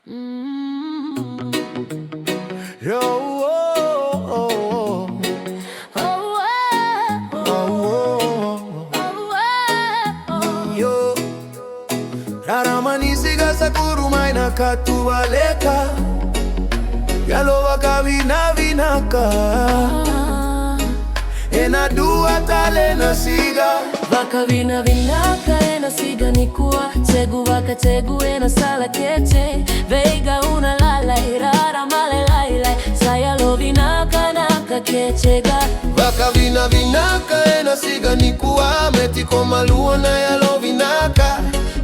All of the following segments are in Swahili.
Yo, oh, oh, oh. Yo, raramanisiga sakuru maina katuvaleka yalova kavina vinaka ena dua tale na siga vaka vina vinaka ena siga nikua tegu vaka tegu ena sala kete veiga una lala irara male laila saya lo vinaka naka kechega vaka vina vinaka ena siga nikua metiko malua na yalo vinaka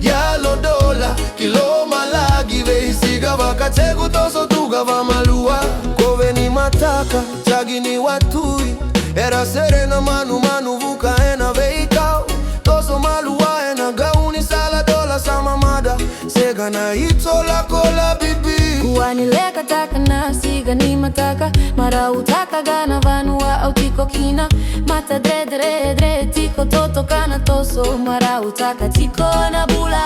yalo dola kilo malagi veisiga vaka tegu toso tuga va malua kove ni mataka chagi ni watui era serena manu vuka ena veikao toso malua ena gauni sala dola sama mada sega na ito la kola bibi kuani leka taka na siga ni mataka mara utaka gana vanua au tiko kina mata dre tiko toto kana toso mara utaka tiko na bula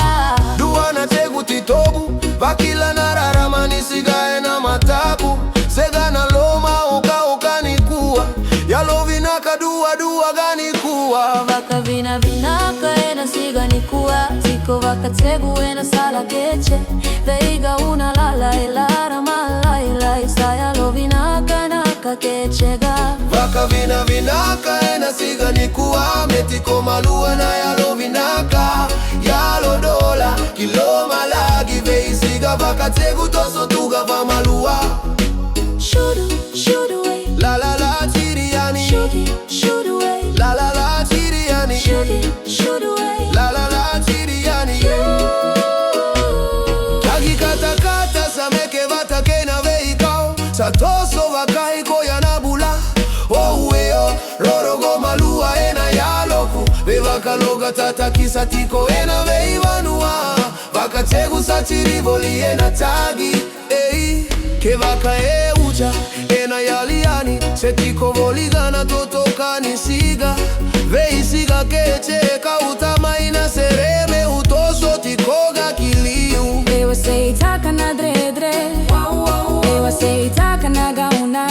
dua na tegu titobu vakila na raramani siga ena matabu sega na loma oka nikua yalo vinaka dua gani kuwa vaka vina vinaka ena siga nikua tiko vaka tegu ena sala geche veiga una lala ilara malaila isaya lo vinaka naka kechega vaka vina vinaka ena siga nikua metiko malua na yalo vinaka yalo dola kilo malagi veisiga vaka tegu toso tuga va malua shoot away la tiriani shoot away la tiriani shoot away la tiriani Kagi kata sameke vatake na veikao satoso vakaiko ya nabula ouweo rorogo malua ena yaloku vevakaloga tatakisa tiko ena veivanua vakategu satirivoli ena tagi kevaka euja ena yaliani setiko voligana totokani siga veisiga kecheka utamaina sereme utoso tikoga kiliu ewa seitaka na dre ewa seitaka na gauna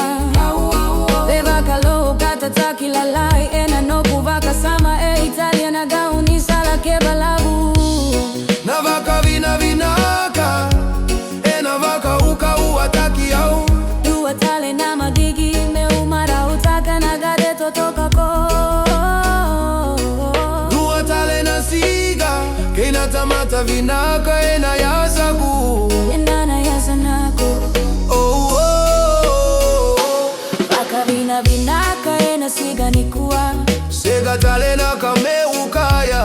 vevaka loga tataki lalai ena noku vaka sama Italia na gauni sala kebalabu na vaka vina vinaka ena vaka uka uataki au dua tale na magigi meumara utaka na gade totoka ko dua tale na siga kena tamata vinaka ena yasagu endana yasanako vaka vina vinaka ena siga nikua sega tale na kameukaya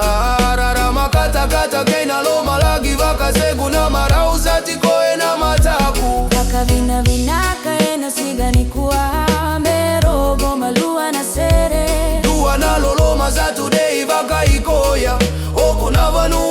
rarama kata kena lo malagi vaka segu na marausa tiko ena mataku vaka vina vinaka ena siga nikua merogo malua na sere dua na loloma za today vaka ikoya oko na vanu